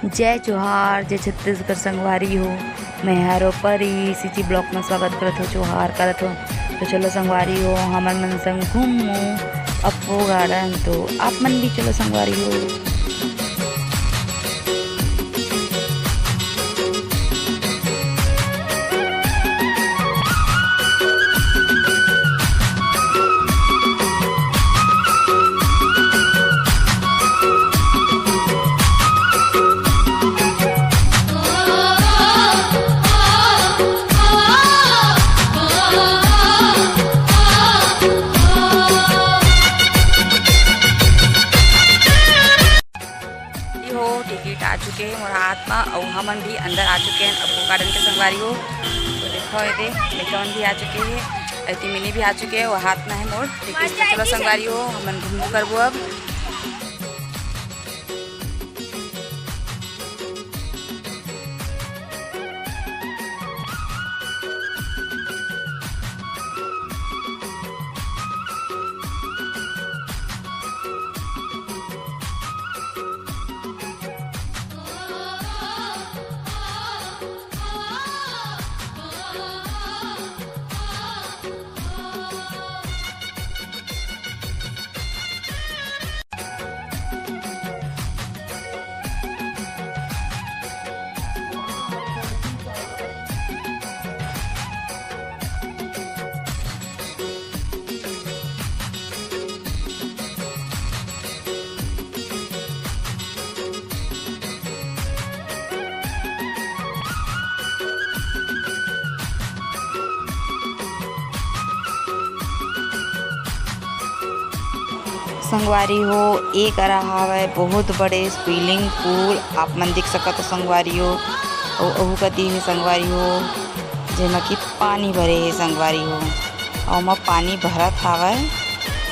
जय जोहार, जय छत्तीसगढ़ संगवारी हो। मैं हरो परी सीसी ब्लॉक में स्वागत करत हो, जोहार करत हो। तो चलो संगवारी हो, हमन मन संग घूमो अप्पू गार्डन। तो आप मन भी चलो संगवारी हो। टिकट आ चुके हैं मोर हाथ में और हमन भी अंदर आ चुके हैं अप्पू गार्डन के संगवारी हो। तो देखो ये लेकिन भी आ चुके हैं, ऐती मिनी भी आ चुके हैं, वो हाथ में है मोर टिकट। तो चलो संगवारी हो, हमन घूमू करबो अब। संगवारी हो एक रहा है बहुत बड़े स्विमिंग पूल, आप मन देख सकते हो संगवारी हो। और अहू कती है संगवारी हो जेमा कि पानी भरे है संगवारी हो, और वहाँ पानी भरत हावय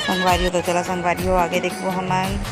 संगवारी हो। तो चला संगवारी हो आगे देखो हमन।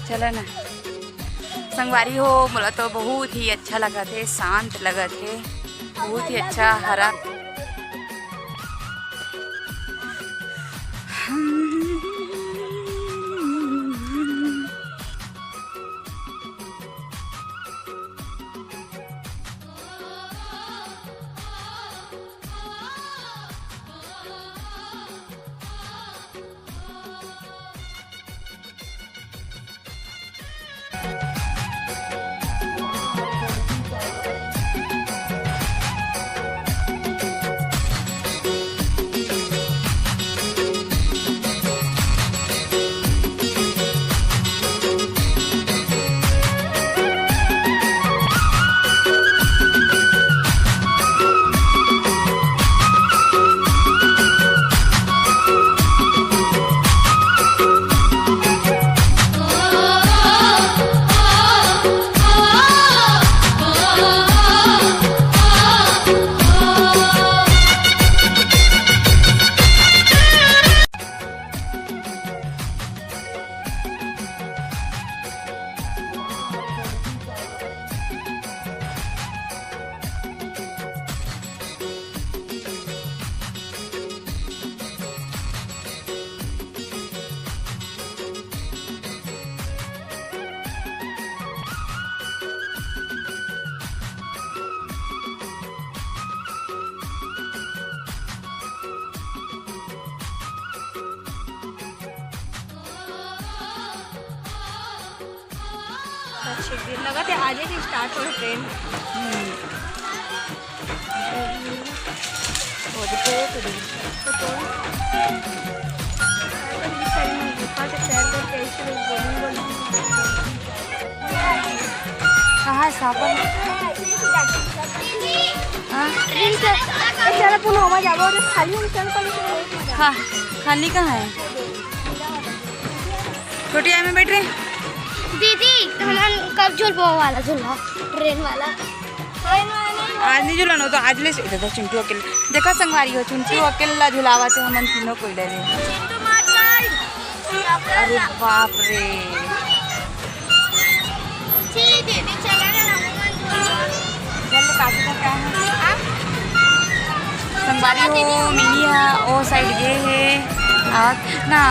चला ना संगवारी हो, मोला तो बहुत ही अच्छा लगा थे, शांत लगा थे, बहुत ही अच्छा हरा। दिन लगा थे आज ही स्टार्ट हो ट्रेन। तो कहाँ साबन हाँ खाली कहाँ है छोटी आई में बैठ रहे दीदी हम कब झूलवा वाला झूला ट्रेन वाला आज नहीं झूलानो तो आज ले इधर चिंटू अकेले देखा संगवारी हो चिंटू अकेला झुलावा थे हमन तीनों कोई डरे अरे बाप रे दीदी चला ना चल काफी का क्या है संगवारी हो मिनी है ओ साइड ये है ना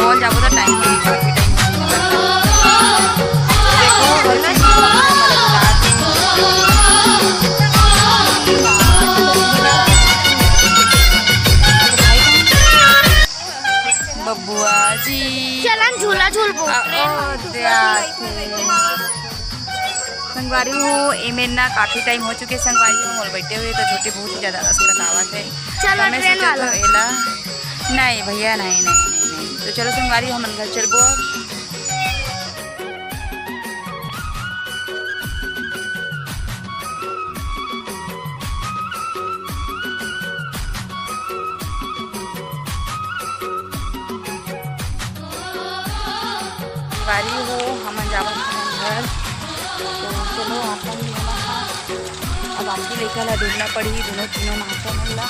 मॉल जाबो तो टाइम नहीं काफी बबुआ जी चलन झूला झूल संगवारी हो एमें ना काफी टाइम हो चुके संगवारी हो मोल बैठे हुए तो छोटे बहुत ही ज्यादा असर आवाज है चलो ट्रेन वाला एला नहीं भैया नहीं नहीं तो चलो संगवारी हम घर चलबो संगवारी हो हम जावा घर तो चलो अपन अब आपकी लेकर ला ढूंढना पड़ी दोनों तीनों माता मिला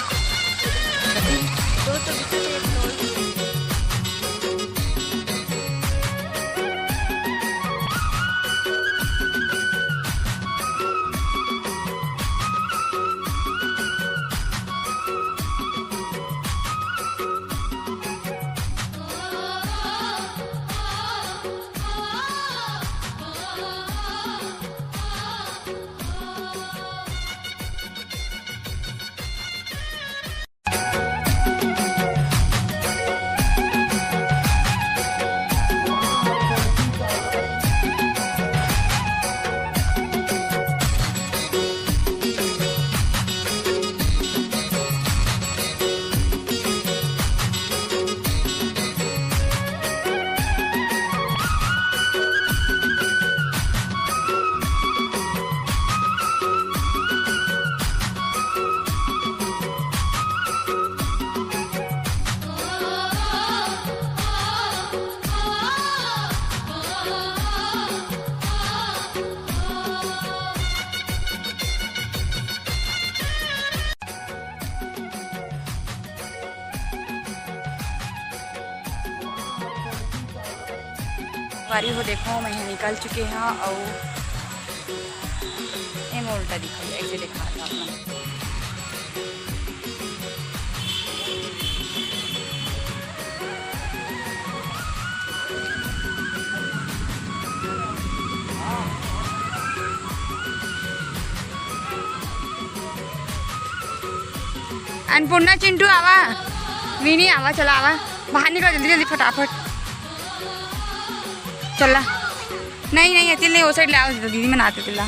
बारी हो देखो मैं निकल चुके हैं और ये उल्टा दिखाई ऐसे दिखा था अन्नपूर्णा चिंटू आवा मिनी आवा चला आवा बाहर निकल जल्दी जल्दी फटाफट चला नहीं नहीं अतिल नहीं वो साइड ले आओ दीदी मैं आते तिला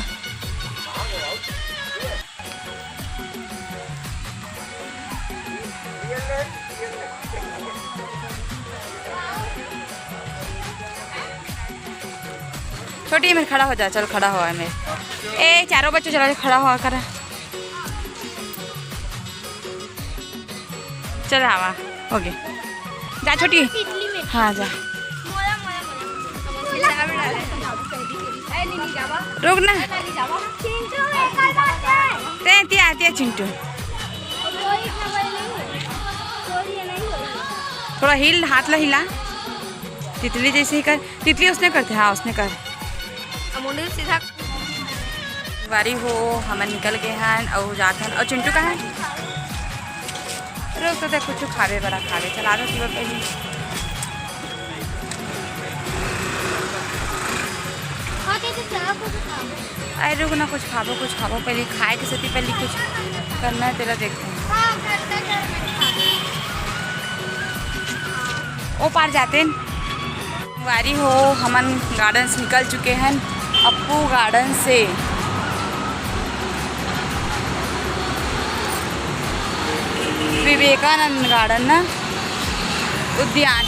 छोटी में खड़ा हो जा चल खड़ा हुआ है मैं ए चारों बच्चों चला खड़ा हुआ करा चल आवा हो गया जा छोटी हाँ जा रुक ना ते चिंटू थोड़ा हिल हाथ ला हिला तितली जैसे ही कर तितली उसने करते हाँ उसने कर सीधा बारी हो हम निकल गए हैं और जाते हैं और चिंटू का है रोक तो कुछ खावे बड़ा खावे चला दो तीवर पहले अरे रुक ना कुछ खाबो पहले खाए के साथ पहले कुछ करना है तेरा देखते हैं हाँ घर में खाते हैं। ओ पार जाते हैं। वारी हो हमन गार्डन से निकल चुके हैं अप्पू गार्डन से। विवेकानंद गार्डन ना उद्यान,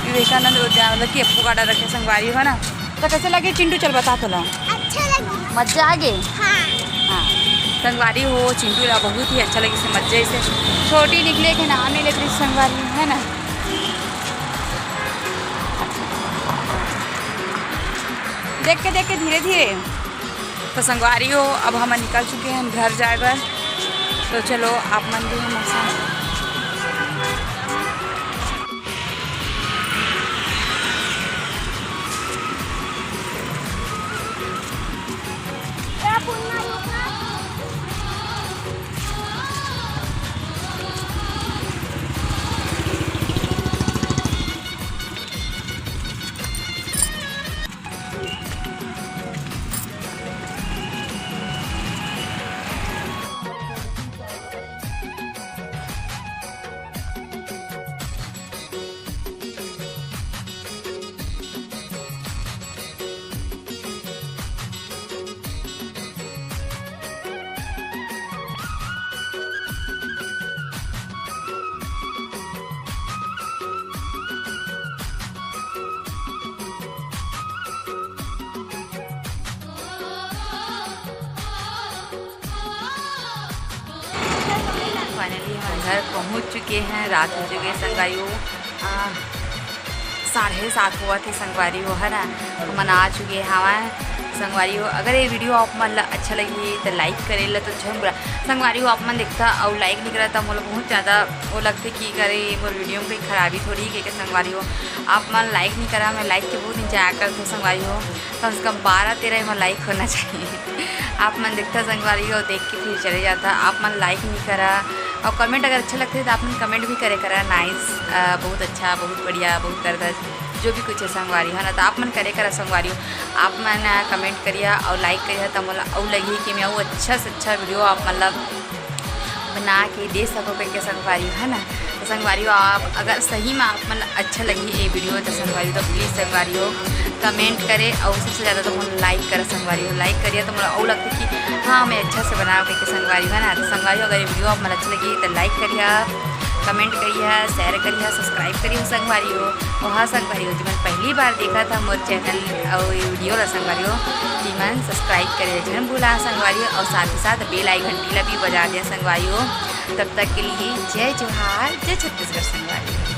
विवेकानंद उद्यान मतलब कि अप्पू गार्डन रखे संगवारी हो ना। तो कैसे लगे चिंटू, चल बता तो लो। अच्छा लगी। मजा आ गए। हाँ हाँ संगवारी हो चिंटू ला बहुत ही अच्छा लगे से मजे से। छोटी निकले के नाम नहीं लेते संगवारी है ना। देख के धीरे धीरे। तो संगवारी हो अब हम निकल चुके हैं घर जाकर। तो चलो आप मन भी हमारे साथ। फाइनली हम घर पहुंच चुके हैं। रात हो चुके हैं संगवारी हो 7:30 हुआ थे संगवारी हो है ना। तो मन आ चुके हैं हमारे संगवारी हो। अगर ये वीडियो आप मन अच्छा लगी तो लाइक करे ला तो जरूर बुरा संगवारी हो। आप मन देखता और लाइक नहीं करा तो मोला बहुत ज़्यादा वो लगते कि करे मोर वीडियो में कोई खराबी थोड़ी है संगवारी हो। आप मन लाइक नहीं करा, मैं लाइक के बहुत इंतजार करते संगवारी हो। कम से कम 12-13 में लाइक होना चाहिए। आप मन देखता संगवारी हो, देख के फिर चले जाता। आप मन लाइक नहीं करा और कमेंट अगर अच्छा लगता है तो आपने कमेंट भी करे करा नाइस, बहुत अच्छा, बहुत बढ़िया, बहुत करदा जो भी कुछ है संगवारी है ना। तो आप मन करे करा संगवारी हो। आप मन कमेंट करिए और लाइक करिए तो मोला और लगी कि मैं वो अच्छा से अच्छा वीडियो आप मतलब बना के दे सको करके संगवारी है ना। तो संगवारी हो आप अगर सही में आप मतलब अच्छा लगी ये वीडियो तो संगवारी तो प्लीज़ संगवारी हो कमेंट करे और सबसे ज़्यादा तो मुझे लाइक करे संगवारी हो। लाइक करिए तो मुझे और लगता है कि हाँ मैं अच्छा से बना करके संगवारी है ना। तो संगवारी हो अगर ये वीडियो आप मतलब अच्छी लगी तो लाइक करिए, कमेंट करिए, शेयर करिए, सब्सक्राइब करिए संगवारी हो। और हाँ संगवारी हो जी मैंने पहली बार देखा था मोर चैनल और ये वीडियो ला संगवारी हो जी मैंने सब्सक्राइब करिए जरूर भूला संगवारी हो। और साथ ही साथ बेल आई घंटी ला भी बजा दिया संगवारी हो। तब तक के लिए जय जोहार, जय छत्तीसगढ़ संगवारी।